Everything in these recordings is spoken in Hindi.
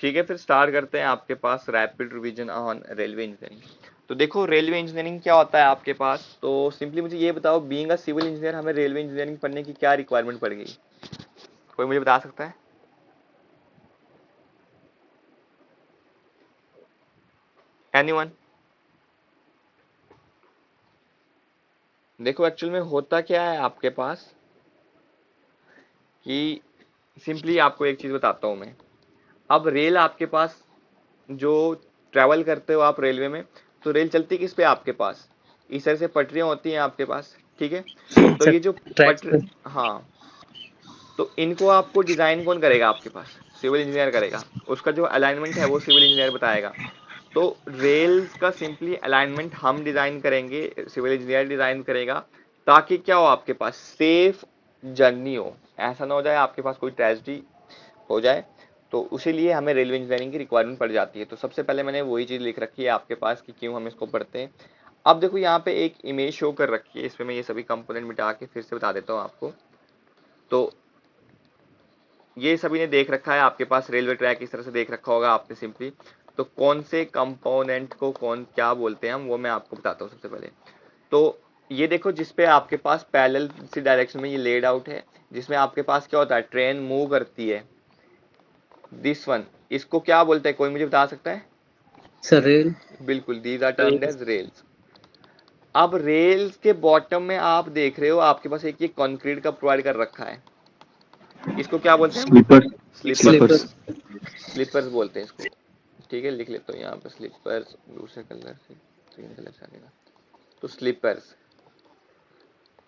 ठीक है, फिर स्टार्ट करते हैं आपके पास rapid revision on railway engineering. तो देखो रेलवे इंजीनियरिंग क्या होता है आपके पास, तो सिंपली मुझे ये बताओ, बीइंग अ सिविल इंजीनियर हमें रेलवे इंजीनियरिंग पढ़ने की क्या रिक्वायरमेंट पड़ेगी, कोई मुझे बता सकता है? एनीवन? देखो एक्चुअल में होता क्या है आपके पास कि सिंपली आपको एक चीज बताता हूं मैं। अब रेल आपके पास जो ट्रैवल करते हो आप रेलवे में, तो रेल चलती किस पे आपके पास, इस तरह से पटरियां होती हैं आपके पास, ठीक है। तो सर ये जो ट्रैक्स पटर पे। हाँ, तो इनको आपको डिजाइन कौन करेगा आपके पास, सिविल इंजीनियर करेगा। उसका जो अलाइनमेंट है वो सिविल इंजीनियर बताएगा। तो रेल्स का सिंपली अलाइनमेंट हम डिजाइन करेंगे, सिविल इंजीनियर डिजाइन करेगा, ताकि क्या हो आपके पास सेफ जर्नी हो, ऐसा ना हो जाए आपके पास कोई ट्रेजेडी हो जाए। तो उसी लिए हमें रेलवे इंजीनियरिंग की रिक्वायरमेंट पड़ जाती है। तो सबसे पहले मैंने वही चीज लिख रखी है आपके पास कि क्यों हम इसको पढ़ते हैं। अब देखो यहाँ पे एक इमेज शो कर रखी है, इसमें मैं ये सभी कंपोनेंट मिटा के फिर से बता देता हूँ आपको। तो ये सभी ने देख रखा है आपके पास, रेलवे ट्रैक इस तरह से देख रखा होगा आपने सिंपली। तो कौन से कंपोनेंट को कौन क्या बोलते हैं हम, वो मैं आपको बताता हूँ सबसे पहले। तो ये देखो जिसपे आपके पास पैरेलल सी डायरेक्शन में ये लेड आउट है, जिसमें आपके पास क्या होता है, ट्रेन मूव करती है, दिस वन, इसको क्या बोलते हैं, कोई मुझे बता सकता है? Sir rail. बिल्कुल, these are termed as rails. अब रेल्स के बॉटम में आप देख रहे हो आपके पास एक ये कंक्रीट का प्रोवाइड कर रखा है, इसको क्या बोलते हैं हम? Sleeper. Sleepers. Sleeper. Sleepers. Sleepers बोलते हैं इसको। ठीक है, लिख लेता हूँ यहाँ पे स्लीपर्स, दूसरे कलर से ग्रीन कलर से आएगा। तो स्लीपर्स।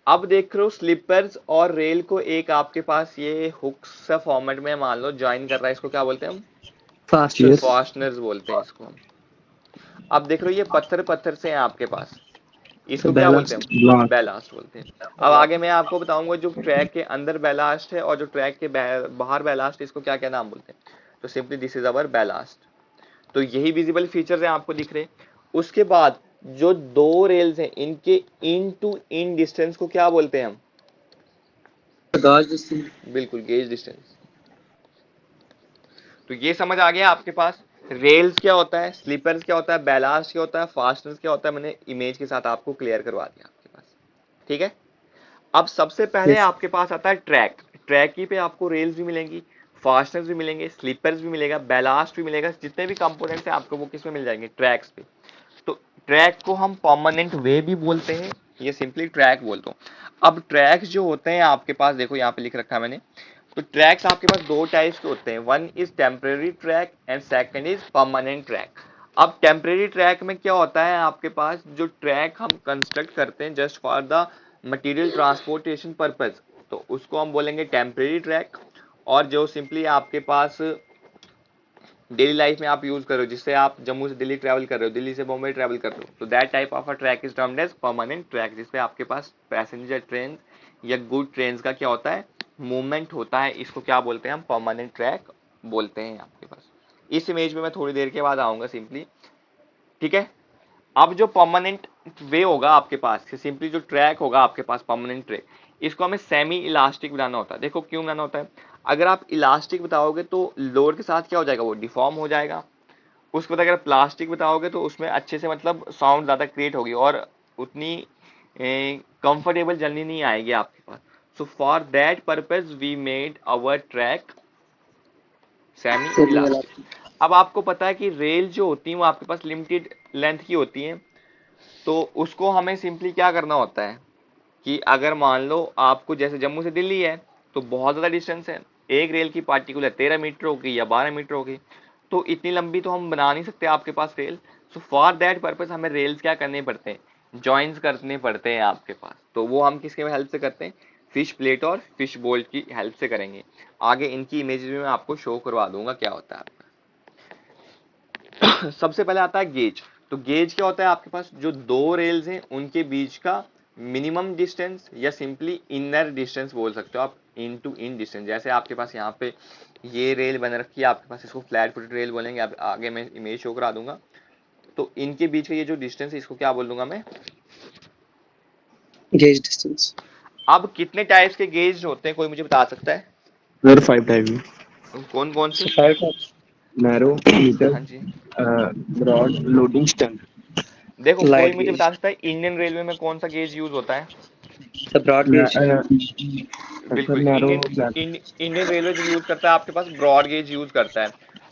अब देख रहे हो स्लीपर्स और रेल को एक आपके पास ये हुक्स सा फॉर्मेट में मान लो ज्वाइन कर रहा है, इसको क्या बोलते हैं हम? फास्टनर्स। चेयर्स। फास्टनर्स बोलते हैं इसको हम। अब देख रहे हो ये पत्थर पत्थर से हैं आपके पास, सर इसको क्या बोलते हैं बैलास्ट। हम? बैलास्ट बोलते हैं। अब आगे मैं आपको बताऊंगा जो ट्रैक के अंदर बैलास्ट है और जो ट्रैक के बाहर बैलास्ट, इसको क्या क्या नाम बोलते हैं। तो simply this is our ballast. तो यही विजिबल फीचर्स हैं आपको दिख रहे। उसके बाद जो दो रेल्स हैं इनके इन टू इन डिस्टेंस को क्या बोलते हैं हम? गाज डिस्टेंस। बिल्कुल, गेज डिस्टेंस। तो ये समझ आ गया आपके पास, रेल्स क्या होता है, स्लीपर्स क्या होता है, बैलास्ट क्या होता है, फास्टनर्स क्या होता है, मैंने इमेज के साथ आपको क्लियर करवा दिया आपके पास। ठीक है। अब सबसे पहले यस। आपके पास आता है ट्रैक। ट्रैक ही पे आपको रेल्स भी मिलेंगी, फास्टनर्स भी मिलेंगे, स्लीपर्स भी मिलेगा, बैलास्ट भी मिलेगा, जितने भी कंपोनेंट्स हैं आपको वो किस में मिल जाएंगे, ट्रैक्स पे। तो ट्रैक को हम परमानेंट वे भी बोलते हैं, ये सिंपली ट्रैक बोलते हो। अब ट्रैक्स जो होते हैं आपके पास, देखो यहाँ पे लिख रखा है मैंने। तो ट्रैक्स आपके पास दो टाइप्स के होते हैं, one is temporary track and second is permanent track. अब टेम्परेरी ट्रैक में क्या होता है आपके पास, जो ट्रैक हम कंस्ट्रक्ट करते हैं just for the material transportation purpose, तो उसको हम बोलेंगे टेम्परेरी ट्रैक। और जो सिंपली आपके पास डेली लाइफ में आप यूज कर रहे हो, जिससे आप जम्मू से दिल्ली ट्रैवल कर रहे हो, दिल्ली से बॉम्बे ट्रैवल कर रहे हो, तो that type of a track is termed as permanent track, जिसपे आपके पास पैसेंजर ट्रेन या गुड ट्रेन का क्या होता है, मूवमेंट होता है। इसको क्या बोलते हैं हम? परमानेंट ट्रैक बोलते हैं आपके पास। इस इमेज में मैं थोड़ी देर के बाद आऊंगा सिंपली। ठीक है। अब जो परमानेंट वे होगा आपके पास, सिंपली जो ट्रैक होगा आपके पास परमानेंट ट्रैक, इसको हमें सेमी इलास्टिक बनाना होता है। देखो क्यों बनाना होता है, अगर आप इलास्टिक बताओगे तो लोड के साथ क्या हो जाएगा, वो डिफॉर्म हो जाएगा। उसके बाद अगर प्लास्टिक बताओगे तो उसमें अच्छे से मतलब साउंड ज्यादा क्रिएट होगी और उतनी कंफर्टेबल जर्नी नहीं आएगी आपके पास। So for that purpose we made our track semi semi elastic. Elastic. अब आपको पता है कि रेल जो होती है वो आपके पास लिमिटेड लेंथ की होती है। तो उसको हमें सिंपली क्या करना होता है कि अगर मान लो आपको जैसे जम्मू से दिल्ली है, तो बहुत ज़्यादा डिस्टेंस है, एक रेल की पार्टिकुलर 13 मीटर होगी या 12 मीटर होगी, तो इतनी लंबी तो हम बना नहीं सकते आपके पास rail. So for that purpose हमें रेल्स क्या करने पड़ते हैं, जॉइंस करने पड़ते हैं आपके पास। तो वो हम किसके हेल्प से करते हैं, फिश प्लेट और फिश बोल्ट की हेल्प से करेंगे। आगे इनकी इमेजेस भी मैं आपको शो करवा दूंगा क्या होता है आपका। सबसे पहले आता है गेज। तो गेज क्या होता है आपके पास, जो दो रेल्स हैं उनके बीच का मिनिमम डिस्टेंस या सिंपली इनर डिस्टेंस बोल सकते हो आप, इन टू इन डिस्टेंस। जैसे आपके पास यहाँ पे ये रेल बन रखी है आपके पास, इसको फ्लैट फुटेड रेल बोलेंगे, आप आगे मैं इमेज शो करा दूंगा। तो इनके बीच का ये जो डिस्टेंस है इसको क्या बोल दूंगा मैं? Gauge distance. अब कितने टाइप्स के गेज होते हैं, कोई मुझे बता सकता है? सर 5 टाइप में। कौन कौन से? Sir 5 types. नैरो मीटर, हाँ जी। Broad loading stand. देखो कोई लाइट मुझे गेज, बता सकता है इंडियन रेलवे में कौन सा गेज यूज होता है? सर ब्रॉड गेज, सर बिल्कुल, narrow Indian black Indian railway जो यूज करता है आपके पास ब्रॉड गेज यूज करता है।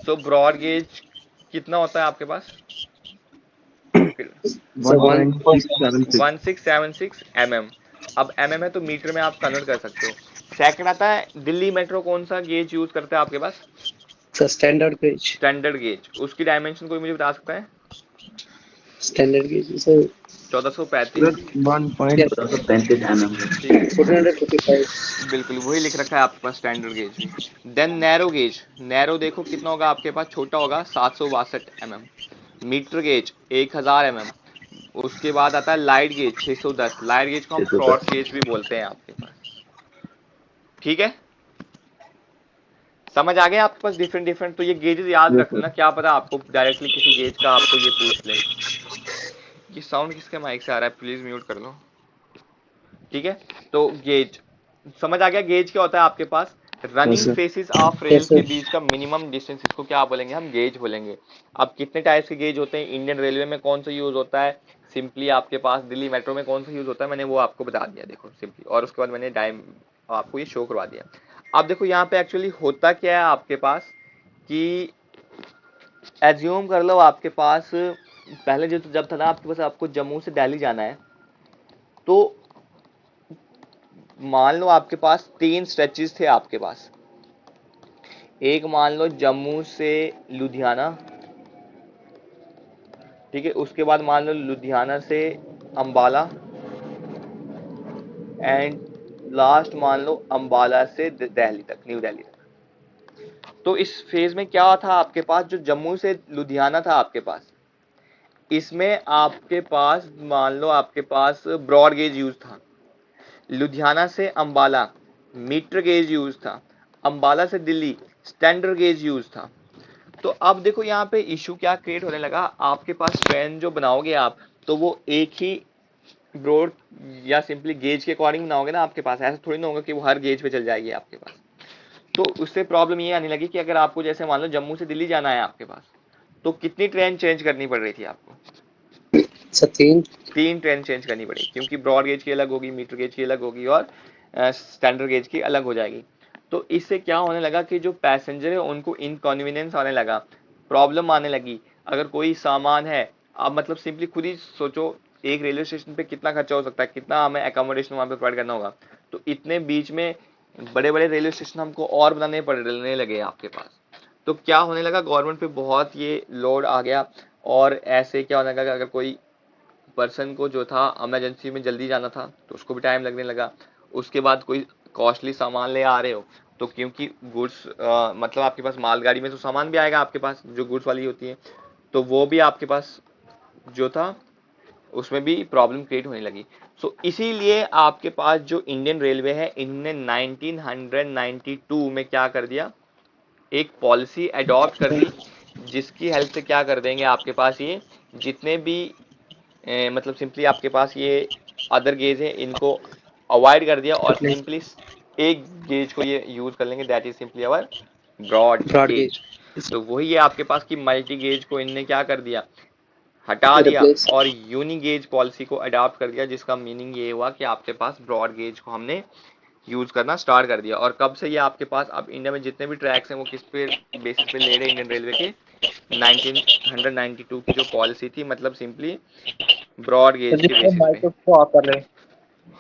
सो ब्रॉड गेज कितना होता है आपके पास? Sir one 1.676। 1676 mm। अब mm है तो मीटर में आप कन्वर्ट कर सकते हो। सेकंड आता है दिल्ली मेट्रो कौन सा गेज यूज करता है आपके पास? Sir standard gauge, standard gauge. उसकी डायमेंशन कोई मुझे बता सकता है? Standard gauge sir 1435। Sir 1.35 mm। ठीक है, 1455, बिल्कुल वही लिख रखा है आपके पास स्टैंडर्ड गेज भी। देन नैरो गेज, नैरो देखो कितना होगा आपके पास, छोटा होगा 762 mm। Metre gauge 1000 mm। उसके बाद आता है लाइट गेज 610। लाइट गेज को हम क्रॉस गेज भी बोलते हैं आपके पास। ठीक है, समझ आ गया आपके पास डिफरेंट डिफरेंट। तो ये गेजेस याद यस रख लेना, सर। क्या पता आपको डायरेक्टली किसी गेज का आपको ये पूछ ले। ये साउंड किसके माइक से आ रहा है, प्लीज म्यूट कर लो। ठीक है, तो गेज समझ आ गया। गेज क्या होता है आपके पास? Yes running sir. Faces of yes rails के सर, बीच का मिनिमम डिस्टेंस, इसको क्या बोलेंगे हम? गेज बोलेंगे। अब कितने टाइप्स के गेज होते हैं इंडियन रेलवे में, कौन सा यूज होता है? सिंपली आपके पास दिल्ली मेट्रो में कौन सा यूज होता है, मैंने वो आपको बता दिया देखो सिंपली, और उसके बाद मैंने टाइम आपको ये शो करवा दिया। अब देखो यहाँ पे एक्चुअली होता क्या है आपके पास कि एज्यूम कर लो आपके पास पहले जो जब था ना आपके पास, आपको जम्मू से दिल्ली जाना है, तो मान लो आपके पास 3 स्ट्रेचेस थे आपके पास। एक मान लो जम्मू से लुधियाना, ठीक है, उसके बाद मान लो लुधियाना से अंबाला, एंड लास्ट मान लो अंबाला से दिल्ली तक, न्यू दिल्ली तक। तो इस फेज में क्या था आपके पास, जो जम्मू से लुधियाना था आपके पास, इसमें आपके पास मान लो आपके पास ब्रॉड गेज यूज था। लुधियाना से अंबाला मीटर गेज यूज था। अंबाला से दिल्ली स्टैंडर्ड गेज यूज था। तो अब देखो यहाँ पे इशू क्या क्रिएट होने लगा, आपके पास ट्रेन जो बनाओगे आप, तो वो एक ही ब्रॉड या सिंपली गेज के अकॉर्डिंग बनाओगे ना आपके पास, ऐसा थोड़ी ना होगा कि वो हर गेज पे चल जाएगी आपके पास। तो उससे प्रॉब्लम ये आने लगी कि अगर आपको जैसे मान लो जम्मू से दिल्ली जाना है आपके पास, तो कितनी ट्रेन चेंज करनी पड़ रही थी आपको? सर तीन, 3 ट्रेन चेंज करनी पड़ेगी, क्योंकि ब्रॉड गेज की अलग होगी, मीटर गेज की अलग होगी, और स्टैंडर्ड गेज की अलग हो जाएगी। तो इससे क्या होने लगा कि जो पैसेंजर है उनको इनकन्वीनियंस आने लगा, प्रॉब्लम आने लगी। अगर कोई सामान है, आप मतलब सिंपली खुद ही सोचो एक रेलवे स्टेशन पे कितना खर्चा हो सकता है, कितना हमें एकोमोडेशन वहां पे प्रोवाइड करना होगा। तो इतने बीच में बड़े बड़े रेलवे स्टेशन हमको और बनाने पड़ने लगे आपके पास। तो क्या होने लगा, गवर्नमेंट पे बहुत ये लोड आ गया। और ऐसे क्या होने लगा, अगर कोई पर्सन को जो था इमरजेंसी में जल्दी जाना था तो उसको भी टाइम लगने लगा। उसके बाद कोई कॉस्टली सामान ले आ रहे हो, तो क्योंकि गुड्स मतलब आपके पास मालगाड़ी में तो सामान भी आएगा आपके पास जो गुड्स वाली होती है, तो वो भी आपके पास जो था उसमें भी प्रॉब्लम क्रिएट होने लगी। सो इसीलिए आपके पास जो इंडियन रेलवे है, इन्होंने 1992 में क्या कर दिया, एक पॉलिसी अडॉप्ट कर दी, जिसकी हेल्प से क्या कर देंगे आपके पास ये जितने भी मतलब सिंपली आपके पास ये अदर गेज है इनको अवॉइड कर दिया, और सिंपली एक गेज को ये यूज कर लेंगे, that is simply our broad broad gauge. Gauge तो वही है आपके पास कि मल्टी गेज को इनने क्या कर दिया, हटा दिया, रिप्लेस, और यूनी गेज पॉलिसी को अडॉप्ट कर दिया, जिसका मीनिंग ये हुआ कि आपके पास ब्रॉड गेज को हमने यूज करना स्टार्ट कर दिया। और कब से ये आपके पास अब इंडिया में जितने भी ट्रैक्स हैं वो किस पे बेसिस पे ले रहे हैं इंडियन रेलवे के, 1992 की जो पॉलिसी थी, मतलब सिंपली ब्रॉड गेज के बेसिस पे। को ऑफ कर रहे हैं।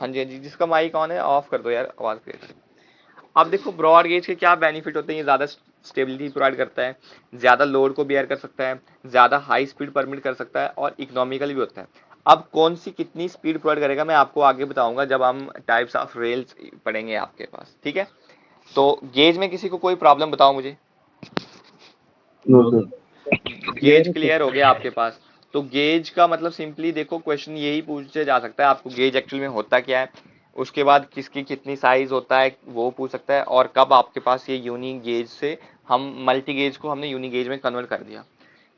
हाँ जी, हाँ जी, जिसका माइक ऑन है ऑफ कर दो यार, आवाज क्लियर। अब देखो ब्रॉड गेज के क्या बेनिफिट होते हैं, ये ज्यादा स्टेबिलिटी प्रोवाइड करता है, ज्यादा लोड को बियर कर सकता है, ज्यादा हाई स्पीड परमिट कर सकता है, और इकोनॉमिकल भी होता है। अब कौन सी कितनी स्पीड प्रोवाइड करेगा मैं आपको आगे बताऊंगा जब हम टाइप्स ऑफ रेल्स पढ़ेंगे आपके पास, ठीक है। तो गेज में किसी को कोई प्रॉब्लम बताओ मुझे। No sir. गेज क्लियर हो गया आपके पास। तो गेज का मतलब सिंपली देखो क्वेश्चन यही पूछा जा सकता है आपको, गेज एक्चुअल में होता क्या है, उसके बाद किसकी कितनी साइज होता है वो पूछ सकता है, और कब आपके पास ये यूनी गेज से हम मल्टी गेज को हमने यूनी गेज में कन्वर्ट कर दिया।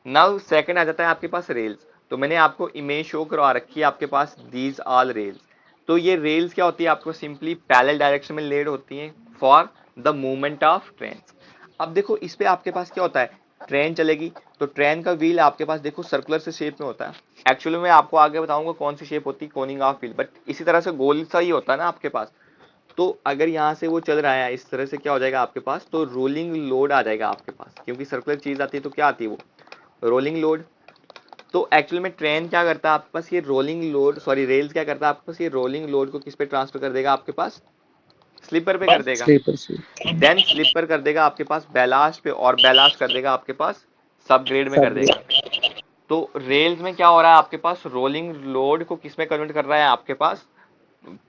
नाउ सेकंड आ जाता है आपके पास रेल्स। तो मैंने आपको इमेज शो करवा रखी है आपके पास, दीज ऑल रेल्स। तो ये रेल्स क्या होती है, आपको सिंपली पैरेलल डायरेक्शन में लेड होती हैं for the movement of train. अब देखो इस पे आपके पास क्या होता है, ट्रेन चलेगी तो ट्रेन का व्हील आपके पास देखो सर्कुलर से शेप में होता है। एक्चुअली मैं आपको आगे बताऊंगा कौन सी शेप होती है कोनिंग ऑफ व्हील, बट इसी तरह से गोल सा ही होता है ना आपके पास। तो अगर यहाँ से वो चल रहा है इस तरह से, क्या हो जाएगा आपके पास, तो रोलिंग लोड आ जाएगा आपके पास, क्योंकि सर्कुलर चीज आती है तो क्या आती है वो रोलिंग लोड। तो एक्चुअली में ट्रेन क्या करता है आपके पास, ये रोलिंग लोड, सॉरी रेल्स क्या करता है आपके पास, ये रोलिंग लोड को किस पे ट्रांसफर कर देगा आपके पास, स्लीपर पे कर देगा। स्लीपर से। देन स्लीपर कर देगा आपके पास बैलास्ट पे, और बैलास्ट कर देगा आपके पास सब ग्रेड में कर सब देगा। तो रेल्स में क्या हो रहा है आपके पास, रोलिंग लोड को किस में कन्वर्ट कर रहा है आपके पास,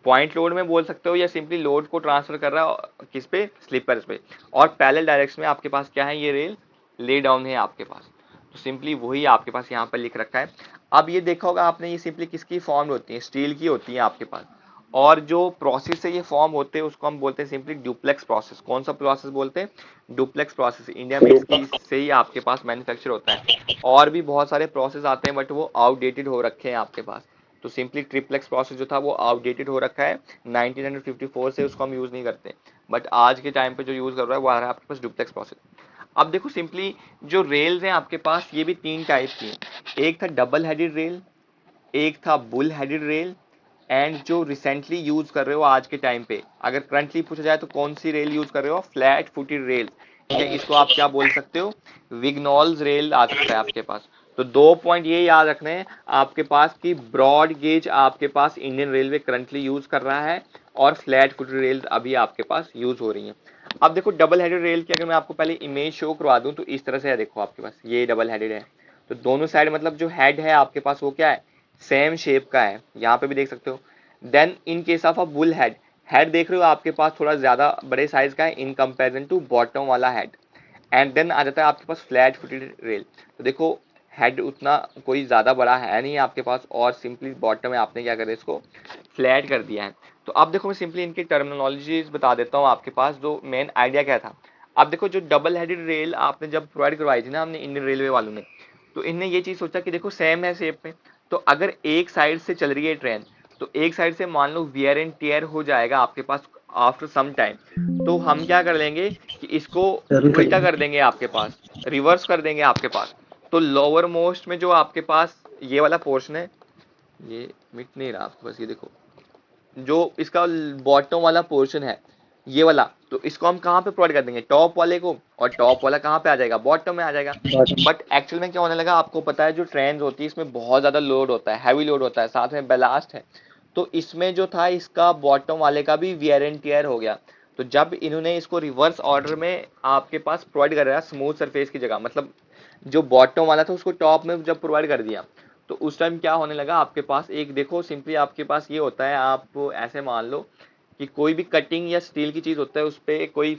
पॉइंट लोड में बोल सकते हो, या सिंपली लोड को ट्रांसफर कर रहा है किस पे, स्लीपर्स पे। और पैरेलल डायरेक्शन में आपके पास क्या है, ये रेल ले डाउन है आपके पास। तो सिंपली वही आपके पास यहाँ पर लिख रखा है। अब ये देखा होगा आपने, ये सिंपली किसकी फॉर्म होती है, स्टील की होती है आपके पास। और जो प्रोसेस से ये फॉर्म होते हैं उसको हम बोलते हैं सिंपली डुप्लेक्स प्रोसेस। कौन सा प्रोसेस बोलते हैं, डुप्लेक्स प्रोसेस। इंडिया में इसकी से ही आपके पास मैन्युफैक्चर होता है। और भी बहुत सारे प्रोसेस आते हैं बट वो आउटडेटेड हो रखे हैं आपके पास। तो सिंपली ट्रिप्लेक्स प्रोसेस जो था वो आउटडेटेड हो रखा है, 1954 से उसको हम यूज नहीं करते। बट आज के टाइम पे जो यूज कर रहा है वो आ रहा है आपके पास डुप्लेक्स प्रोसेस। अब देखो सिंपली जो रेल्स हैं आपके पास, ये भी तीन टाइप की हैं। एक था डबल हेडेड रेल, एक था बुल हेडेड रेल, एंड जो रिसेंटली यूज कर रहे हो आज के टाइम पे, अगर करंटली पूछा जाए तो कौन सी रेल यूज कर रहे हो, फ्लैट फुटेड रेल, या इसको आप क्या बोल सकते हो, विग्नॉल्स रेल आ सकता है आपके पास। तो 2 पॉइंट ये याद रखने हैं आपके पास कि ब्रॉड गेज आपके पास इंडियन रेलवे करंटली यूज कर रहा है, और फ्लैट फुटेड रेल अभी आपके पास यूज हो रही हैं। अब देखो डबल हेडेड रेल की अगर मैं आपको पहले इमेज शो करवा दूं तो इस तरह से है, देखो आपके पास ये डबल हेडेड है। तो दोनों साइड मतलब जो हेड है आपके पास वो क्या है, सेम शेप का है, यहाँ पे भी देख सकते हो। Then in case of a bull head, head देख रहे हो आपके पास थोड़ा ज्यादा बड़े साइज का है इन कंपैरिजन टू बॉटम वाला हेड। एंड देन आ जाता है आपके पास फ्लैट फुटेड रेल। तो देखो हेड उतना कोई ज्यादा बड़ा है नहीं आपके पास, और सिंपली बॉटम में आपने क्या करा इसको फ्लैट कर दिया है। तो अब देखो मैं सिंपली इनकी टर्मिनोलॉजीज बता देता हूँ आपके पास, जो मेन आइडिया क्या था। अब देखो जो डबल हेडेड रेल आपने जब प्रोवाइड करवाई थी ना हमने इंडियन रेलवे वालों ने, तो इनने ये चीज सोचा कि देखो सेम है शेप में, तो अगर एक साइड से चल रही है ट्रेन, तो एक साइड से मान लो वियर एंड टियर हो जाएगा आपके पास आफ्टर सम टाइम, तो हम क्या कर लेंगे कि इसको उल्टा कर देंगे आपके पास, रिवर्स कर देंगे आपके पास। तो लोअर मोस्ट में जो आपके पास ये वाला पोर्शन है, ये मिट नहीं रहा आपके पास, ये देखो जो इसका बॉटम वाला पोर्शन है ये वाला, तो इसको हम कहाँ पे प्रोवाइड कर देंगे, टॉप वाले को, और टॉप वाला कहाँ पे आ जाएगा, बॉटम में आ जाएगा। बट एक्चुअल में क्या होने लगा आपको पता है, जो ट्रेन होती है इसमें बहुत ज्यादा लोड होता है, हैवी लोड होता है, साथ में बैलास्ट है। तो इसमें जो था इसका बॉटम वाले का भी वियर एंड टियर हो गया। तो जब इन्होंने इसको रिवर्स ऑर्डर में आपके पास प्रोवाइड कराया स्मूथ सरफेस की जगह, मतलब जो बॉटम वाला था उसको टॉप में जब प्रोवाइड कर दिया, तो उस टाइम क्या होने लगा आपके पास, एक देखो सिंपली आपके पास ये होता है, आप ऐसे मान लो कि कोई भी कटिंग या स्टील की चीज होता है उस पे कोई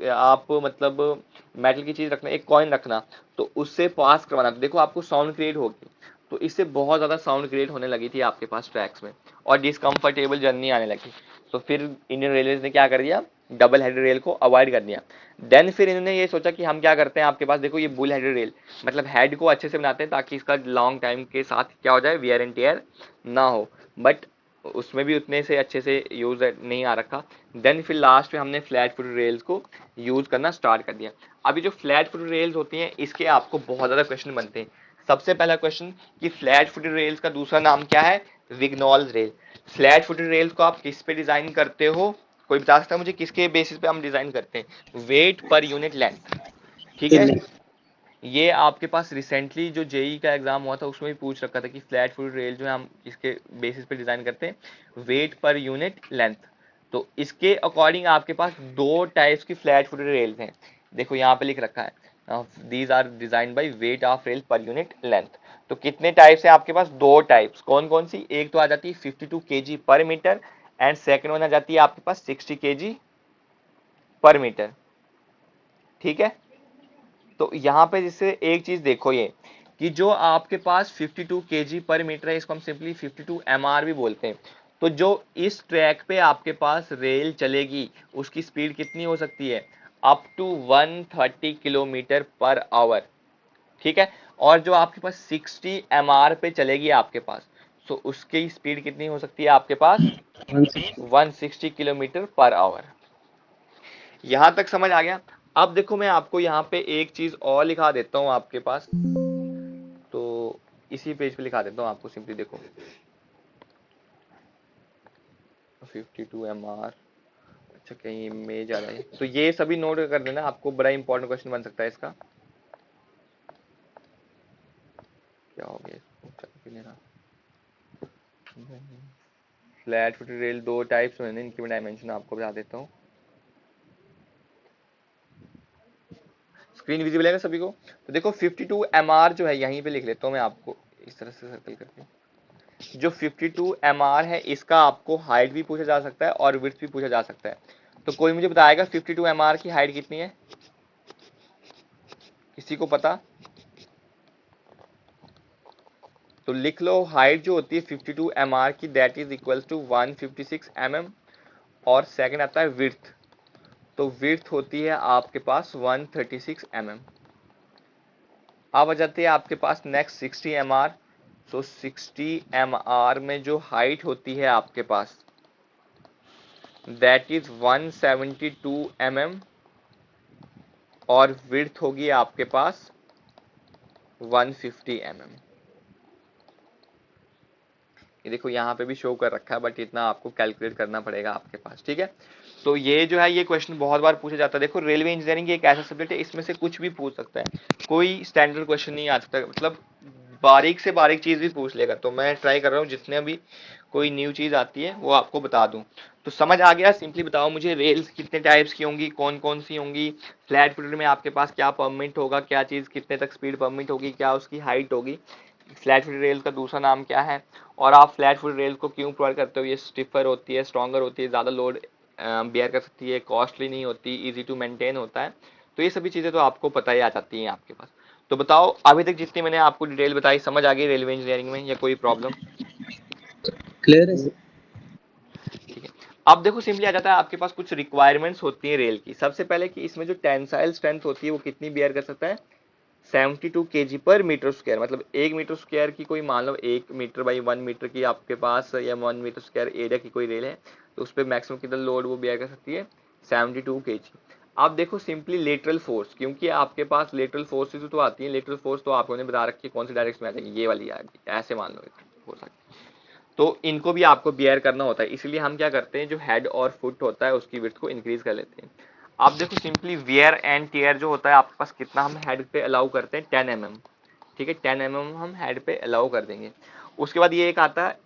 आप मतलब मेटल की चीज रखना, एक कॉइन रखना, तो उससे पास करवाना, तो देखो आपको साउंड क्रिएट होगी। तो इससे बहुत ज्यादा साउंड क्रिएट होने लगी थी आपके पास ट्रैक्स में, और डिसकंफर्टेबल जर्नी आने लगी। तो फिर इंडियन रेलवे ने क्या कर दिया, डबल हेडेड रेल को अवॉइड कर दिया। देन फिर इन्होंने ये सोचा कि हम क्या करते हैं, आपके पास देखो ये बुल हेडेड रेल, मतलब हेड को अच्छे से बनाते हैं ताकि इसका लॉन्ग टाइम के साथ क्या हो जाए, वियर एंड टियर ना हो, बट उसमें भी उतने से अच्छे से यूज नहीं आ रखा। देन फिर लास्ट में हमने फ्लैट फुटेड रेल्स को यूज करना स्टार्ट कर दिया। अभी जो फ्लैट फुटेड रेल्स होती हैं इसके आपको बहुत ज्यादा क्वेश्चन बनते हैं। सबसे पहला क्वेश्चन कि फ्लैट फुटेड रेल्स का दूसरा नाम क्या है, विग्नॉल्स रेल। फ्लैट फुटेड रेल्स को आप किस पे डिजाइन करते हो, कोई बता सकता है मुझे किसके बेसिस पे हम डिजाइन करते हैं, वेट पर यूनिट लेंथ, ठीक है। ये आपके पास रिसेंटली जो जेई का एग्जाम हुआ था उसमें भी पूछ रखा था कि फ्लैट फुटेड रेल जो है हम इसके बेसिस पे डिजाइन करते हैं, वेट पर यूनिट लेंथ। तो इसके अकॉर्डिंग आपके पास दो टाइप्स की फ्लैट फुटेड रेल्स हैं, देखो यहाँ पे लिख रखा है, these are design by weight of rail per unit length. तो कितने टाइप्स है आपके पास, दो टाइप्स, कौन कौन सी, एक तो आ जाती है 52 kg पर मीटर, एंड सेकंड वन आ जाती है आपके पास 60 kg पर मीटर, ठीक है। तो यहाँ पे जिससे एक चीज देखो ये कि जो आपके पास 52 kg पर मीटर है, इसको हम सिंपली 52 mr भी बोलते हैं। तो जो इस ट्रैक पे आपके पास रेल चलेगी उसकी स्पीड कितनी हो सकती है, up to 130 kilometre per hour, ठीक है। और जो आपके पास 60 mr पे चलेगी आपके पास, तो उसकी स्पीड कितनी हो सकती है आपके पास, 160 किलोमीटर पर आवर। यहां तक समझ आ गया। अब देखो मैं आपको यहाँ पे एक चीज और लिखा देता हूँ आपके पास, तो इसी पेज पे लिखा देता हूँ आपको, सिंपली देखो 52 MR, अच्छा कहीं इमेज आ रहा है, तो ये सभी नोट कर देना, आपको बड़ा इंपॉर्टेंट क्वेश्चन बन सकता है इसका। क्या हो गया इसको, चल क्यों नहीं रहा। फ्लैट फुटेड रेल दो टाइप्स में, इनकी मैं डायमेंशन आपको बता देता हूँ। स्क्रीन विजिबल है ना सभी को? तो देखो 52 MR जो है, यहीं पे लिख लेता हूँ मैं आपको इस तरह से सर्कल करके। जो 52 MR है इसका आपको हाइट भी पूछा जा सकता है और विड्थ भी पूछा जा सकता है। तो कोई मुझे बताएगा 52 MR की हाइट कितनी है? किसी को पता? तो लिख लो, हाइट जो होती है 52 MR की, that is equals to 156 mm, और सेकंड आता है विड्थ, तो विड्थ होती है आपके पास 136 mm। अब आ जाती है आपके पास नेक्स्ट 60 MR। तो 60 MR में जो हाइट होती है आपके पास, दैट इज 172 mm, और विड्थ होगी आपके पास 150 mm। ये देखो यहाँ पे भी शो कर रखा है, बट इतना आपको कैलकुलेट करना पड़ेगा आपके पास, ठीक है। तो ये जो है, ये क्वेश्चन बहुत बार पूछा जाता है। देखो रेलवे इंजीनियरिंग एक ऐसा सब्जेक्ट है, इसमें से कुछ भी पूछ सकता है, कोई स्टैंडर्ड क्वेश्चन नहीं आ सकता, मतलब बारीक से बारीक चीज भी पूछ लेगा। तो मैं ट्राई कर रहा हूँ जितने भी कोई न्यू चीज आती है वो आपको बता दूं। तो समझ आ गया? सिंपली बताओ मुझे, रेल्स कितने टाइप्स की होंगी, कौन कौन सी होंगी, फ्लैट फुटेड में आपके पास क्या परमिट होगा, क्या चीज कितने तक स्पीड परमिट होगी, क्या उसकी हाइट होगी, फ्लैट फुटेड रेल का दूसरा नाम क्या है, और आप फ्लैट फुटेड रेल को क्यों प्रोवाइड करते हो। ये स्टिफर होती है, स्ट्रॉन्गर होती है, ज़्यादा लोड बेयर कर सकती है, कॉस्टली नहीं होती, इजी टू मेंटेन होता है। तो ये सभी चीज़ें तो आपको पता ही आ जाती हैं आपके पास। तो बताओ अभी तक जितनी मैंने आपको डिटेल बताई, समझ आ गई रेलवे इंजीनियरिंग में, या कोई प्रॉब्लम? क्लियर है सर? ठीक है। अब देखो सिंपली आ जाता है आपके पास कुछ रिक्वायरमेंट्स होती है रेल की। सबसे पहले कि इसमें जो टेंसाइल स्ट्रेंथ होती है वो कितनी बियर कर सकता है? 72 kg पर मीटर स्क्वायर, मतलब 1 मीटर स्क्वायर की कोई, मान लो 1 मीटर बाई 1 मीटर की आपके पास, या 1 मीटर स्क्वायर एरिया की कोई रेल है, तो उस पर मैक्सिमम कितना लोड वो बियर कर सकती है? 72 kg। अब देखो सिंपली लेटरल फोर्स, क्योंकि आपके पास लेटरल फोर्सेज तो आती है, लेटरल फोर्स तो आपको ने बता रखी है कौन सी डायरेक्शन में आ जाएगी, ये वाली आएगी, ऐसे मान लो हो सकती है। तो इनको भी आपको बियर करना होता है, इसलिए हम क्या करते हैं, जो हेड और फुट होता है उसकी विड्थ को इंक्रीज कर लेते हैं। आप देखो सिंपली वियर एंड टियर जो होता है आपके पास, कितना हम हेड पे अलाउ करते हैं? 10 mm, ठीक है, 10 mm हम हेड पे अलाउ कर देंगे। उसके बाद ये एक आता है,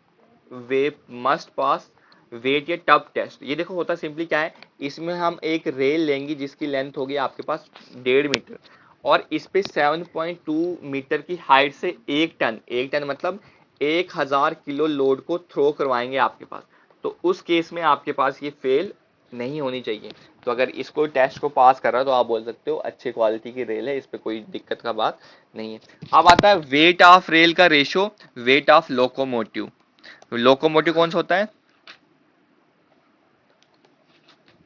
वे मस्ट पास वेट या टब टेस्ट। ये देखो होता सिंपली क्या है, इसमें हम एक रेल लेंगे जिसकी लेंथ होगी आपके पास 1.5 मीटर, और इस पे 7.2 मीटर की हाइट से 1 टन, 1 टन मतलब 1000 किलो लोड को थ्रो करवाएंगे आपके पास। तो उस केस में आपके पास ये फेल नहीं होनी चाहिए। तो अगर इसको टेस्ट को पास कर रहा है तो आप बोल सकते हो अच्छी क्वालिटी की रेल है, इस पे कोई दिक्कत का बात नहीं है। अब आता है वेट ऑफ रेल का ratio, weight of locomotive. Locomotive कौन सा होता है?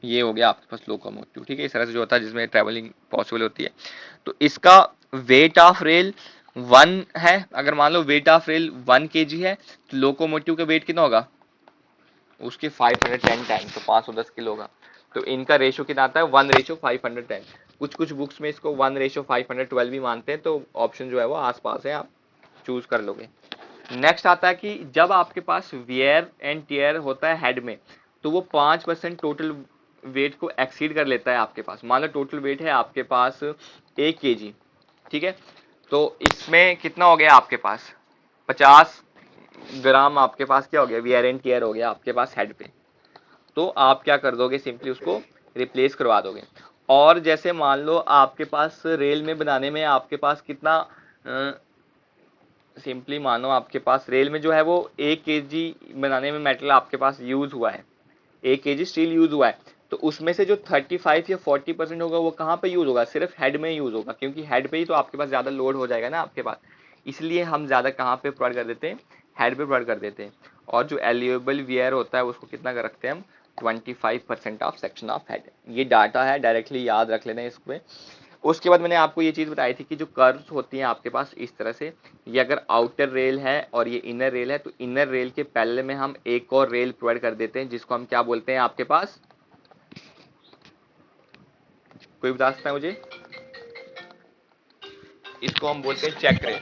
ये हो गया आपके पास लोकोमोटिव, ठीक है, इस तरह से जो होता है जिसमें ट्रेवलिंग पॉसिबल होती है। तो इसका वेट ऑफ रेल 1 है, अगर मान लो वेट ऑफ रेल 1 kg है, तो लोकोमोटिव का वेट कितना होगा? उसके 510 टाइम, तो 510 किलो होगा। तो इनका रेशो कितना आता है? 1:510। कुछ कुछ बुक्स में इसको 1:512 भी मानते हैं, तो ऑप्शन जो है वो आसपास है, आप चूज कर लोगे। नेक्स्ट आता है कि जब आपके पास वियर एंड टियर होता है हेड में, तो वो 5% टोटल वेट को एक्सीड कर लेता है आपके पास। मान लो टोटल वेट है आपके पास 1 kg, ठीक है, तो इसमें कितना हो गया आपके पास? 50 ग्राम आपके पास क्या हो गया? वियर एंड टियर हो गया आपके पास हेड पे। तो आप क्या कर दोगे, सिंपली उसको रिप्लेस करवा दोगे। और जैसे मान लो आपके पास रेल में बनाने में आपके पास कितना, सिंपली मानो आपके पास रेल में जो है वो 1 kg बनाने में मेटल आपके पास यूज हुआ है, 1 kg स्टील यूज हुआ है, तो उसमें से जो 35 या 40% होगा वो कहाँ पे यूज होगा? सिर्फ हेड में यूज होगा, क्योंकि हेड पे ही तो आपके पास ज्यादा लोड हो जाएगा ना आपके पास। इसलिए हम ज्यादा कहाँ पे प्रोवाइड कर देते हैं? हेड पे प्रोवाइड कर देते हैं। और जो एल्यूएबल वियर होता है उसको कितना कर रखते हैं हम? 25% ऑफ सेक्शन ऑफ हेड। ये डाटा है, डायरेक्टली याद रख लेना इसमें। उसके बाद मैंने आपको ये चीज बताई थी कि जो कर्व्स होती हैं आपके पास इस तरह से, ये अगर आउटर रेल है और ये इनर रेल है, तो इनर रेल के पहले में हम एक और रेल प्रोवाइड कर देते हैं जिसको हम क्या बोलते हैं आपके पास? कोई बता सकता है मुझे? इसको हम बोलते हैं चेक रेल।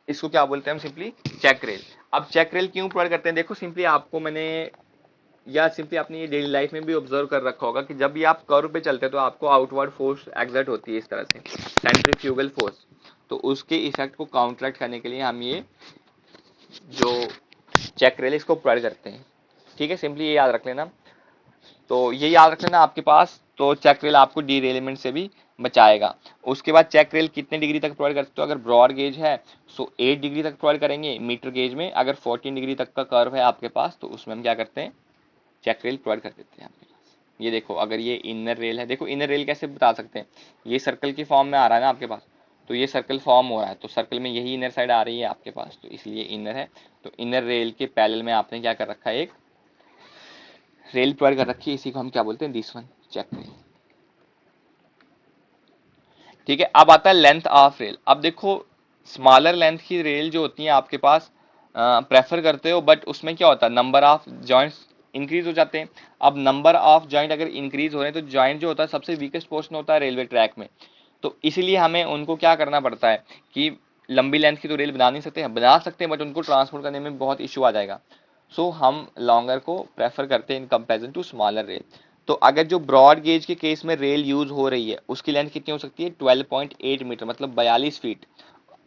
इसको क्या बोलते हैं हम? Simply check rail. अब चेक रेल क्यों प्रोवाइड करते हैं? देखो सिंपली आपको मैंने, या सिंपली आपने ये डेली लाइफ में भी ऑब्जर्व कर रखा होगा कि जब भी आप कर्व पे चलते हैं तो आपको आउटवर्ड फोर्स एक्सर्ट होती है इस तरह से, सेंट्रीफ्यूगल फोर्स। तो उसके इफेक्ट को काउंटरैक्ट करने के लिए हम ये जो चेक रेल इसको प्रोवाइड करते हैं। ठीक है, सिंपली ये याद रख लेना। तो ये याद रख लेना आपके पास। तो चेक रेल आपको डीरेलमेंट से भी बचाएगा। उसके बाद चेक रेल कितने डिग्री तक प्रोवाइड करते हो? अगर ब्रॉड गेज है सो 8 डिग्री तक प्रोवाइड करेंगे मीटर गेज में। अगर 14 डिग्री तक का कर्व है आपके पास तो उसमें हम क्या करते हैं? चेक रेल प्रोवाइड कर देते हैं आपके पास। ये देखो, अगर ये इनर रेल है, देखो इनर रेल कैसे बता सकते हैं? ये सर्कल की फॉर्म में आ रहा है ना आपके पास, तो ये सर्कल फॉर्म हो रहा है, तो सर्कल में यही इनर साइड आ रही है आपके पास, तो इसलिए इनर है। तो इनर रेल के पैरेलल में आपने क्या कर रखा है? एक रेल प्रोवाइड कर रखी है, इसी को हम क्या बोलते हैं? This one check rail. ठीक है, अब आता है लेंथ ऑफ रेल। अब देखो स्मॉलर लेंथ की रेल जो होती है आपके पास प्रेफर करते हो, बट उसमें क्या होता है? नंबर ऑफ जॉइंट्स इंक्रीज हो जाते हैं। अब नंबर ऑफ जॉइंट अगर इंक्रीज हो रहे हैं तो जॉइंट जो होता है सबसे वीकेस्ट पोर्शन होता है रेलवे ट्रैक में, तो इसलिए हमें उनको क्या करना पड़ता है कि लंबी लेंथ की तो रेल बना नहीं सकते हैं, बना सकते हैं बट उनको ट्रांसपोर्ट करने में बहुत इशू आ जाएगा। सो हम लॉन्गर को प्रेफर करते हैं in comparison to smaller rail. तो अगर जो ब्रॉड गेज के केस में रेल यूज हो रही है उसकी लेंथ कितनी हो सकती है? 12.8 मीटर, मतलब 42 फीट।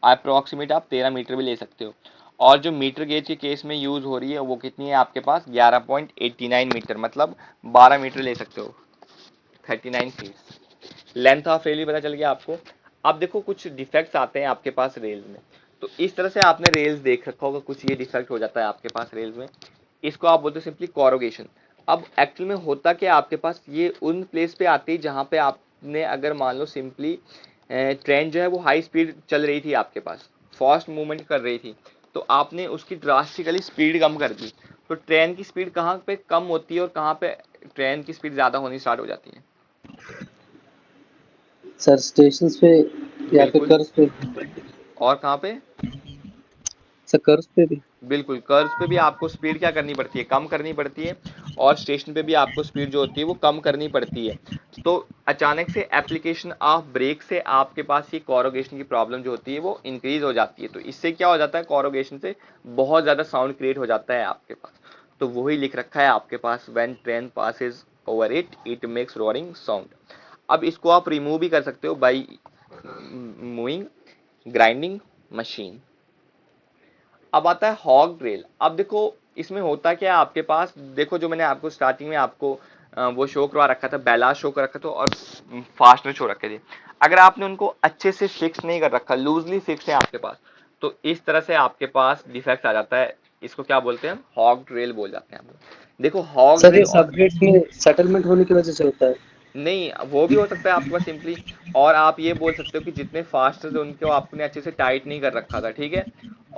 अप्रोक्सीमेट आप 13 मीटर भी ले सकते हो। और जो मीटर गेज के केस में यूज हो रही है वो कितनी है आपके पास? 11.89 मीटर, मतलब 12 मीटर ले सकते हो, 39 फीट। लेंथ ऑफ रेल भी पता चल गया आपको। अब देखो कुछ डिफेक्ट्स आते हैं आपके पास रेल में। तो इस तरह से आपने रेल्स देख रखा होगा, कुछ ये डिफेक्ट हो जाता है आपके पास रेल्स में। इसको आप बोलते हो सिंपली कोरोगेशन। अब एक्चुअल में होता क्या आपके पास? ये उन प्लेस पे आती है जहां पे आपने, अगर मान लो सिंपली ट्रेन जो है वो हाई स्पीड चल रही थी आपके पास, फास्ट मूवमेंट कर रही थी, तो आपने उसकी ड्रास्टिकली स्पीड कम कर दी। तो ट्रेन की स्पीड कहाँ पे कम होती है और कहाँ पे ट्रेन की स्पीड ज्यादा होनी स्टार्ट हो जाती है? सर स्टेशन पे या फिर बिल्कुल। कर्व पे? और कहाँ पे? सर कर्व पे भी। बिल्कुल, कर्व्स पे भी आपको स्पीड क्या करनी पड़ती है? कम करनी पड़ती है। और स्टेशन पे भी आपको स्पीड जो होती है वो कम करनी पड़ती है। तो अचानक से एप्लीकेशन ऑफ ब्रेक से आपके पास ये कोरोगेशन की प्रॉब्लम जो होती है वो इंक्रीज हो जाती है। तो इससे क्या हो जाता है? कोरोगेशन से बहुत ज्यादा साउंड क्रिएट हो जाता है आपके पास। तो वही लिख रखा है आपके पास, when train passes over it it makes roaring sound. अब इसको आप रिमूव भी कर सकते हो बाई मूविंग ग्राइंडिंग मशीन। अब आता है हॉग रेल। अब देखो इसमें होता क्या है आपके पास? देखो जो मैंने आपको स्टार्टिंग में आपको वो शो करवा रखा था, बैलास्ट शो कर रखा था और फास्टनर शो रखे थे। अगर आपने उनको अच्छे से फिक्स नहीं कर रखा, लूजली फिक्स है आपके पास, तो इस तरह से आपके पास डिफेक्ट आ जाता है। इसको क्या बोलते हैं? हॉग रेल बोल जाते हैं हम लोग। देखो हॉग सर रेल ये सबग्रेड में सेटलमेंट होने की वजह से होता है। नहीं, वो भी हो सकता है आपके पास सिंपली। और आप ये बोल सकते हो कि जितने फास्ट थे उनको आपने अच्छे से टाइट नहीं कर रखा था, ठीक है।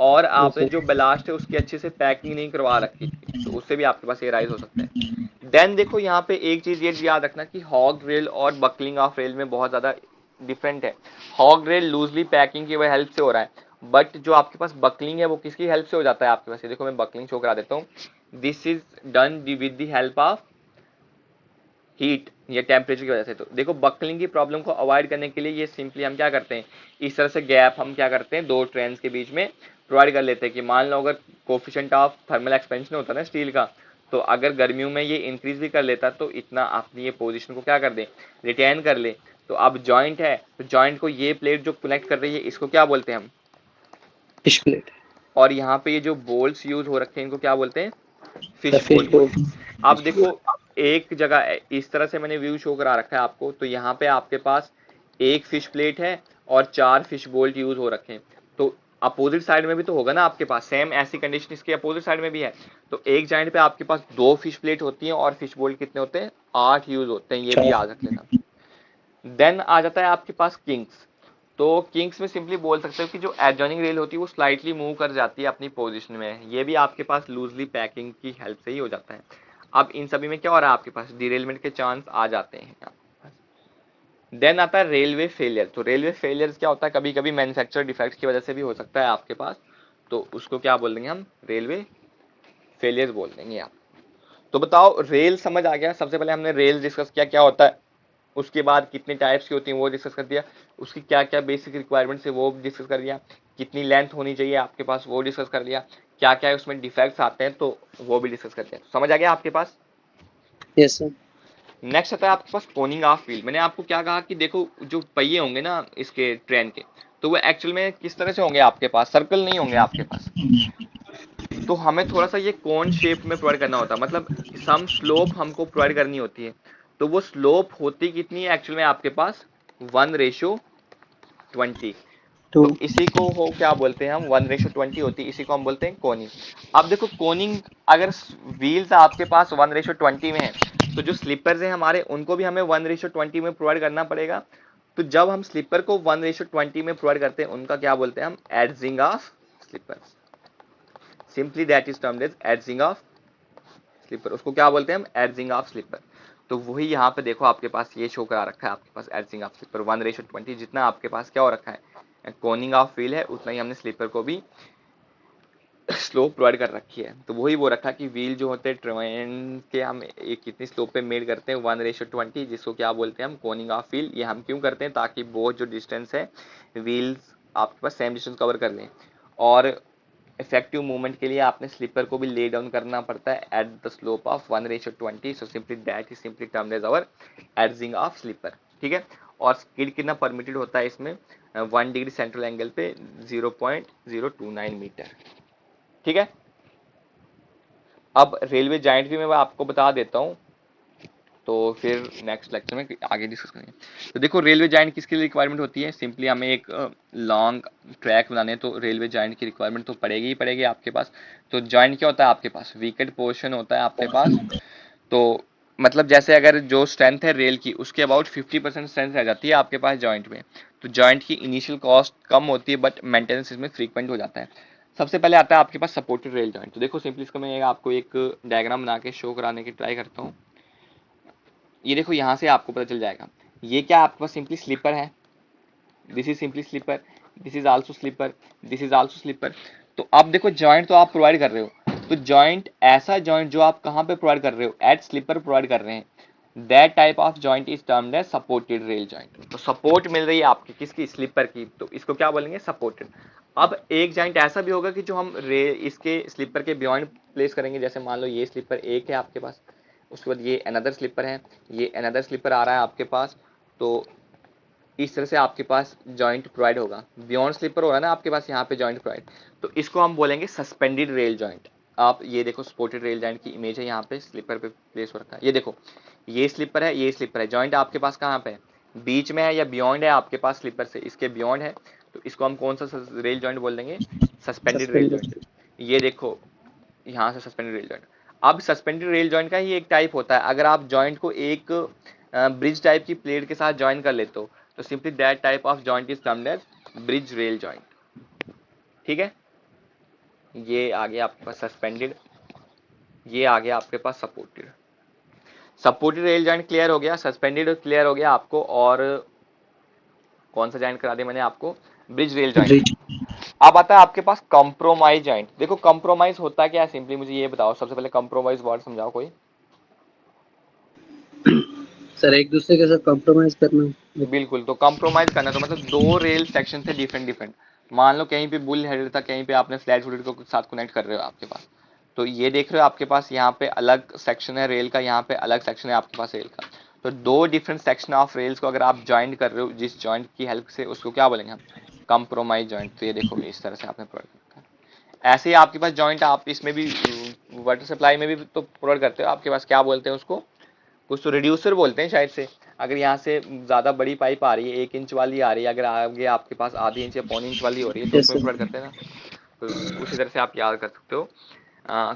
और आपने सर जो ब्लास्ट है उसकी अच्छे से पैकिंग नहीं करवा रखी थी, तो उससे भी आपके पास ये राइज हो सकते हैं। देन देखो यहाँ पे एक चीज ये याद रखना कि हॉग रेल और बकलिंग ऑफ रेल में बहुत ज्यादा डिफरेंट है। हॉग रेल लूजली पैकिंग की हेल्प से हो रहा है, बट जो आपके पास बकलिंग है वो किसकी हेल्प से हो जाता है आपके पास? ये देखो मैं बकलिंग शो करा देता हूँ। This is done with the help of heat या टेम्परेचर की वजह से। तो देखो बकलिंग की प्रॉब्लम को अवॉइड करने के लिए ये सिंपली हम क्या करते हैं? इस तरह से गैप हम क्या करते हैं? दो ट्रेन्स के बीच में प्रोवाइड कर लेते हैं कि मान लो अगर कोफिशिएंट ऑफ थर्मल एक्सपेंशन होता है ना स्टील का, तो अगर गर्मियों में ये इंक्रीज भी कर लेता तो इतना अपनी ये पोजीशन को क्या कर दे? रिटेन कर ले। तो अब जॉइंट है, तो जॉइंट को ये प्लेट जो कनेक्ट कर रही है इसको क्या बोलते हैं हम? फिश प्लेट और यहाँ पे ये जो बोल्ट्स यूज हो रखे हैं इनको क्या बोलते हैं? या फिश फिश बोल्ट। बोल। अब देखो एक जगह इस तरह से मैंने व्यू शो करा रखा है आपको, तो यहाँ पे आपके पास एक फिश प्लेट है और 4 फिश बोल्ट यूज हो रखे हैं। तो अपोजिट साइड में भी तो होगा ना आपके पास, सेम ऐसी कंडीशन इसके अपोजिट साइड में भी है। तो एक जॉइंट पे आपके पास 2 फिश प्लेट होती हैं और फिश बोल्ट कितने होते हैं? 8 यूज होते हैं, ये भी याद रख लेना। देन आ जाता है आपके पास किंग्स। तो किंग्स में सिंपली बोल सकते हो कि जो एडजॉइनिंग रेल होती है वो स्लाइटली मूव कर जाती है अपनी पोजीशन में, ये भी आपके पास लूजली पैकिंग की हेल्प से ही हो जाता है। अब इन सभी में क्या हो रहा है? आपके पास डिरेलमेंट के चांस आ जाते हैं। देन आता है रेलवे फेलियर। तो रेलवे फेलियर क्या होता है? कभी कभी मैन्युफैक्चर डिफेक्ट की वजह से भी हो सकता है आपके पास, तो उसको क्या बोल देंगे हम? रेलवे फेलियर बोल देंगे आप। तो बताओ रेल समझ आ गया। सबसे पहले हमने रेल डिस्कस किया क्या होता है, उसके बाद कितने टाइप्स की होती हैं वो डिस्कस कर दिया, उसकी क्या क्या बेसिक रिक्वायरमेंट्स है वो डिस्कस कर दिया, कितनी लेंथ होनी चाहिए आपके पास वो डिस्कस कर लिया, क्या क्या उसमें डिफेक्ट्स आते हैं तो वो भी डिस्कस कर दिया। समझ आ गया आपके पास। Yes sir. नेक्स्ट आता है आपके पास कोनिंग ऑफ व्हील। मैंने आपको क्या कहा कि देखो जो पहिए होंगे ना इसके ट्रेन के, तो वो एक्चुअल में किस तरह से होंगे आपके पास, सर्कल नहीं होंगे आपके पास। तो हमें थोड़ा सा ये कोन शेप में प्रोवाइड करना होता है, मतलब सम स्लोप हमको प्रोवाइड करनी होती है। तो वो स्लोप होती कितनी है एक्चुअल में आपके पास 1:20। टू। तो इसी को हो क्या बोलते हैं हम, 1:20 होती है, इसी को हम बोलते हैं कोनिंग। अब देखो कोनिंग, अगर व्हील्स आपके पास 1:20 में है तो जो स्लीपर्स हैं हमारे उनको भी हमें 1:20 में प्रोवाइड करना पड़ेगा। तो जब हम स्लीपर को 1:20 में प्रोवाइड करते हैं उनका क्या बोलते हैं हम, edging of sleepers. Simply that is termed as edging of sleeper. उसको क्या बोलते हैं हम, एडजिंग ऑफ स्लीपर। तो वही यहाँ पे देखो आपके पास ये शो करा रखा है आपके पास एडजिंग ऑफ स्लीपर 1:20। जितना आपके पास क्या हो रखा है कोनिंग ऑफ व्हील है, उतना ही हमने स्लीपर को भी स्लोप प्रोवाइड कर रखी है। तो वही वो रखा कि व्हील जो होते हैं ट्रेन के हम एक कितनी स्लोप पे मेड करते हैं 1:20, जिसको क्या बोलते हैं हम कोनिंग ऑफ व्हील। ये हम क्यों करते हैं, ताकि बहुत जो डिस्टेंस है व्हील्स आपके पास सेम डिस्टेंस कवर कर लें। और इफेक्टिव मूवमेंट के लिए आपने स्लीपर को भी ले डाउन करना पड़ता है at the slope of 1:20। So simply that is simply termed as our edging of sleeper. ठीक है। और स्पीड कितना परमिटेड होता है इसमें, 1 डिग्री सेंट्रल एंगल पे 0.029 मीटर। ठीक है। अब रेलवे जाइंट भी मैं आपको बता देता हूँ, तो फिर नेक्स्ट लेक्चर में आगे डिस्कस करेंगे। तो देखो रेलवे जाइंट किसके लिए रिक्वायरमेंट होती है, सिंपली हमें एक लॉन्ग ट्रैक बनाने, तो रेलवे जाइंट की रिक्वायरमेंट तो पड़ेगी ही पड़ेगी आपके पास। तो जाइंट क्या होता है आपके पास, वीकेड पोर्शन होता है आपके पास। तो मतलब जैसे अगर जो स्ट्रेंथ है रेल की उसके अबाउट 50% स्ट्रेंथ रह जाती है आपके पास जॉइंट में। तो जॉइंट की इनिशियल कॉस्ट कम होती है बट मेंटेनेंस इसमें फ्रीक्वेंट हो जाता है। सबसे पहले आता है आपके पास सपोर्टेड रेल जॉइंट। तो देखो सिंपली इसको मैं आपको एक डायग्राम बना के शो कराने की ट्राई करता हूँ। ये देखो यहाँ से आपको पता चल जाएगा ये क्या आपके पास सिंपली स्लीपर है, this is simply sleeper, this is also sleeper, this is also sleeper. तो अब देखो जॉइंट तो आप प्रोवाइड कर रहे हो, तो जॉइंट ऐसा जॉइंट जो आप कहाँ पे प्रोवाइड कर रहे हो, एट स्लीपर प्रोवाइड कर रहे हैं, that type of joint is termed as supported rail joint. तो सपोर्ट मिल रही है आपकी किसकी, स्लीपर की, तो इसको क्या बोलेंगे, सपोर्टेड। अब एक जॉइंट ऐसा भी होगा कि जो हम इसके स्लीपर के बियॉन्ड प्लेस करेंगे, जैसे मान लो ये स्लीपर एक है आपके पास, उसके बाद ये अनदर स्लीपर है, ये अनदर स्लीपर आ रहा है आपके पास। तो इस तरह से आपके पास जॉइंट प्रोवाइड होगा, बियॉन्ड स्लीपर हो रहा है ना आपके पास यहाँ पे जॉइंट प्रोवाइड। तो इसको हम बोलेंगे सस्पेंडेड रेल जॉइंट। आप ये देखो सपोर्टेड रेल जॉइंट की इमेज है यहाँ पे स्लीपर पे प्लेस हो रखा है। ये देखो ये स्लीपर है, ये स्लीपर है, जॉइंट आपके पास कहाँ पे है, बीच में है या बियॉन्ड है आपके पास स्लीपर से, इसके बियॉन्ड है। तो इसको हम कौन सा रेल जॉइंट बोल देंगे, सस्पेंडेड रेल सस्पेंडेड। जॉइंट। ये देखो यहाँ से सस्पेंडेड रेल जॉइंट। अब सस्पेंडेड रेल जॉइंट का ही एक टाइप होता है, अगर आप जॉइंट को एक ब्रिज टाइप की प्लेट के साथ ज्वाइन कर लेते हो तो simply that type of joint is termed as bridge rail joint. ठीक है। ये आ गया आपके पास सस्पेंडेड, ये आ गया आपके पास supported. Supported rail joint clear हो गया, सस्पेंडेड क्लियर हो गया आपको, और कौन सा जॉइंट करा दिया मैंने आपको, ब्रिज रेल जॉइंट। ब्रिज। अब आता है आपके पास कंप्रोमाइज जॉइंट। देखो कंप्रोमाइज होता क्या है, सिंपली मुझे ये बताओ, सबसे पहले कंप्रोमाइज वर्ड समझाओ कोई। सर एक दूसरे के साथ कॉम्प्रोमाइज करना। बिल्कुल, तो कंप्रोमाइज करना तो मतलब दो रेल सेक्शन थे डिफरेंट डिफरेंट। मान लो कहीं पे बुल हेडेड था, कहीं पे आपने फ्लैट फुटेड को साथ कनेक्ट कर रहे हो आपके पास। तो ये देख रहे हो आपके पास यहाँ पे अलग सेक्शन है रेल का, यहाँ पे अलग सेक्शन है आपके पास रेल का। तो दो डिफरेंट सेक्शन ऑफ रेल्स को अगर आप ज्वाइन कर रहे हो जिस जॉइंट की हेल्प से, उसको क्या बोलेंगे हम, कंप्रोमाइज जॉइंट। तो ये देखो इस तरह से आपने प्रोवाइड करता है। ऐसे ही आपके पास जॉइंट आप इसमें भी वाटर सप्लाई में भी तो प्रोवाइड करते हो, आपके पास क्या बोलते हैं उसको, कुछ तो रिड्यूसर बोलते हैं शायद से। अगर यहाँ से ज्यादा बड़ी पाइप आ रही है, 1 इंच वाली आ रही है, अगर आगे आपके पास आधी इंच या पौनी इंच वाली हो रही है तो यस उसमें सर। प्रोवाइड करते हैं ना। तो उसी तरह से आप याद कर सकते हो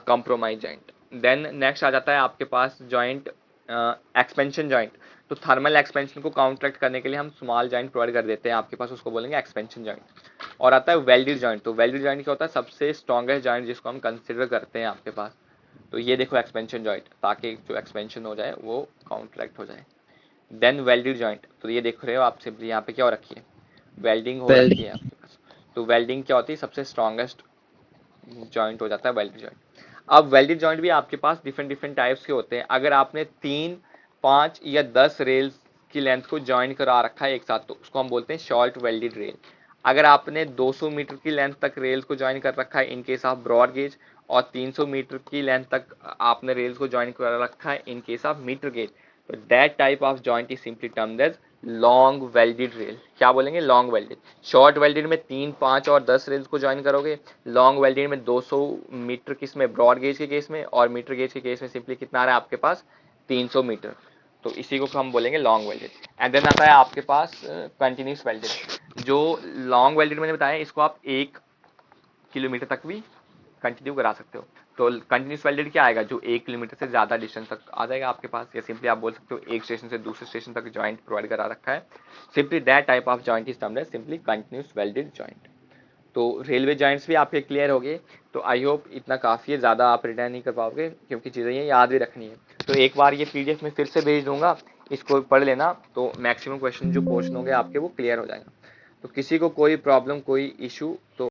कंप्रोमाइज जॉइंट। देन नेक्स्ट आ जाता है आपके पास जॉइंट एक्सपेंशन जॉइंट। तो थर्मल एक्सपेंशन को काउंटरैक्ट करने के लिए हम स्मॉल जॉइंट प्रोवाइड कर देते हैं आपके पास, उसको बोलेंगे एक्सपेंशन जॉइंट। और आता है वेल्डेड जॉइंट। तो वेल्डेड जॉइंट क्या होता है, सबसे स्ट्रॉन्गेस्ट जॉइंट जिसको हम कंसिडर करते हैं आपके पास। तो ये देखो एक्सपेंशन जॉइंट, ताकि जो एक्सपेंशन हो जाए वो काउंटरैक्ट हो जाए। देन वेल्डेड जॉइंट, तो ये देख रहे हो आप सिंपली यहाँ पे क्या हो रखी है, वेल्डिंग हो वेल्ड। रखी है आपके पास। तो वेल्डिंग क्या होती है, सबसे स्ट्रॉन्गेस्ट जॉइंट हो जाता है वेल्डेड जॉइंट। अब वेल्डेड जॉइंट भी आपके पास डिफरेंट डिफरेंट टाइप्स के होते हैं। अगर आपने 3, 5 या 10 रेल्स की लेंथ को ज्वाइन करा रखा है एक साथ, तो उसको हम बोलते हैं शॉर्ट वेल्डेड रेल। अगर आपने 200 मीटर की लेंथ तक रेल्स को ज्वाइन कर रखा है in case of broad gauge, और 300 मीटर की लेंथ तक आपने रेल्स को ज्वाइन कर रखा है in case of meter gauge, तो that type of joint is simply termed as long welded rail. क्या बोलेंगे? Long welded. शॉर्ट वेल्डेड में 3, 5 और 10 रेल्स को ज्वाइन करोगे। लॉन्ग वेल्डेड में 200 मीटर किस में? ब्रॉड गेज के केस में, और मीटर गेज के केस में सिंपली कितना आ रहा है आपके पास? 300 मीटर। तो इसी को हम बोलेंगे लॉन्ग वेल्डेड। एंड देन आता है आपके पास कंटिन्यूस वेल्डेड। जो लॉन्ग वेल्डेड मैंने बताया, इसको आप 1 किलोमीटर तक भी कंटिन्यू करा सकते हो। तो कंटिन्यूस वेल्डेड क्या आएगा? जो 1 किलोमीटर से ज्यादा डिस्टेंस तक आ जाएगा आपके पास, या सिंपली आप बोल सकते हो एक स्टेशन से दूसरे स्टेशन तक जॉइंट प्रोवाइड करा रखा है। Simply that type of joint is termed as simply continuous welded joint. तो रेलवे जॉइंट्स भी आपके क्लियर हो गए। तो आई होप इतना काफ़ी है, ज़्यादा आप रिटर्न नहीं कर पाओगे क्योंकि चीज़ें ये याद भी रखनी है। तो एक बार ये पीडीएफ में फिर से भेज दूंगा, इसको पढ़ लेना, तो मैक्सिमम क्वेश्चन जो पोर्शन होंगे आपके वो क्लियर हो जाएगा। तो किसी को कोई प्रॉब्लम, कोई इशू तो